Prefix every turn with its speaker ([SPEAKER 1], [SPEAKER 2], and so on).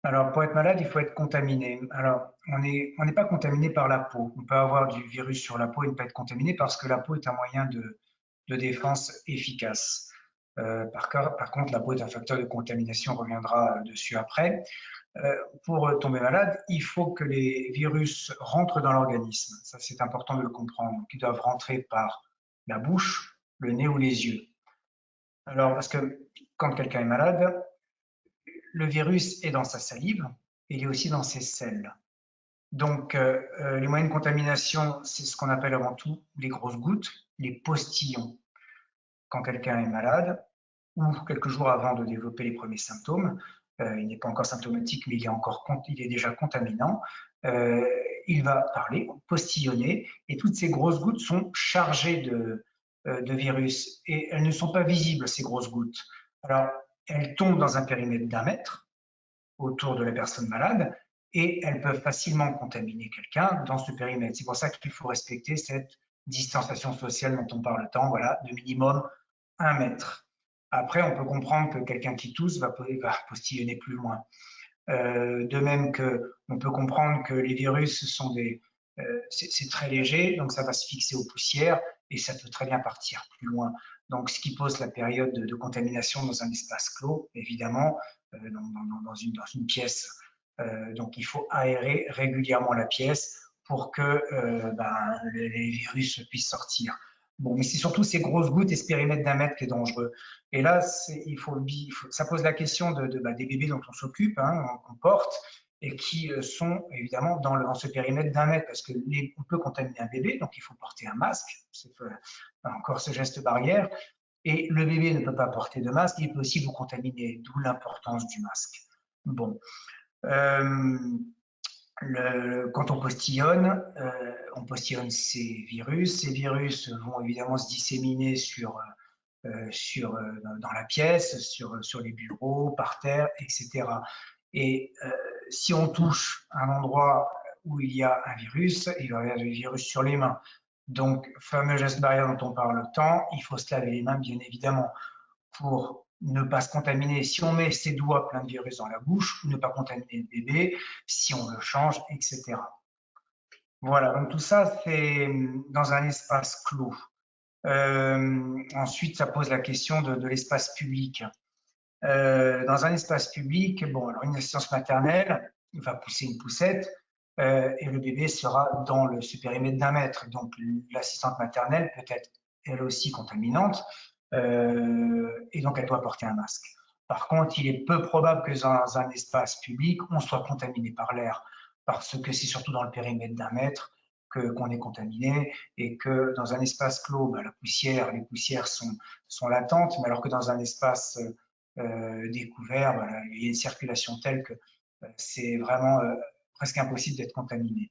[SPEAKER 1] Alors, pour être malade, il faut être contaminé. Alors, on n'est pas contaminé par la peau. On peut avoir du virus sur la peau et ne pas être contaminé parce que la peau est un moyen de défense efficace. Par contre, la peau est un facteur de contamination, on reviendra dessus après. Pour tomber malade, il faut que les virus rentrent dans l'organisme. Ça, c'est important de le comprendre. Donc, ils doivent rentrer par la bouche, le nez ou les yeux. Alors, parce que quand quelqu'un est malade, le virus est dans sa salive et il est aussi dans ses selles. Donc, les moyens de contamination, c'est ce qu'on appelle avant tout les grosses gouttes, les postillons. Quand quelqu'un est malade, ou quelques jours avant de développer les premiers symptômes, il n'est pas encore symptomatique, mais il est déjà contaminant, il va parler, postillonner, et toutes ces grosses gouttes sont chargées de virus, et elles ne sont pas visibles, ces grosses gouttes. Alors, elles tombent dans un périmètre d'1 mètre, autour de la personne malade et elles peuvent facilement contaminer quelqu'un dans ce périmètre. C'est pour ça qu'il faut respecter cette distanciation sociale dont on parle tant, voilà, de minimum 1 mètre. Après, on peut comprendre que quelqu'un qui tousse va postillonner plus loin. De même qu'on peut comprendre que les virus sont c'est très léger, donc ça va se fixer aux poussières et ça peut très bien partir plus loin. Donc, ce qui pose la période de contamination dans un espace clos, évidemment, dans une pièce. Donc, il faut aérer régulièrement la pièce pour que les virus puissent sortir. Bon, mais c'est surtout ces grosses gouttes et ce périmètre d'1 mètre qui est dangereux. Et là, ça pose la question des bébés dont on s'occupe, hein, qu'on porte, et qui sont évidemment dans ce périmètre d'1 mètre, parce que on peut contaminer un bébé, donc il faut porter un masque, c'est encore ce geste barrière, et le bébé ne peut pas porter de masque, il peut aussi vous contaminer, d'où l'importance du masque. Bon. Quand on postillonne ces virus vont évidemment se disséminer dans la pièce, sur les bureaux, par terre, etc. Et si on touche un endroit où il y a un virus, il va y avoir du virus sur les mains. Donc, fameux geste barrière dont on parle tant, il faut se laver les mains, bien évidemment, pour ne pas se contaminer si on met ses doigts pleins de virus dans la bouche, ou ne pas contaminer le bébé si on le change, etc. Voilà, donc tout ça, c'est dans un espace clos. Ensuite, ça pose la question de l'espace public. Dans un espace public, bon, alors une assistance maternelle va pousser une poussette et le bébé sera dans ce périmètre d'1 mètre. Donc, l'assistante maternelle peut être elle aussi contaminante et donc elle doit porter un masque. Par contre, il est peu probable que dans un espace public, on soit contaminé par l'air parce que c'est surtout dans le périmètre d'1 mètre qu'on est contaminé et que dans un espace clos, les poussières sont latentes, mais alors que dans un espace découvert, il y a une circulation telle que c'est vraiment presque impossible d'être contaminé.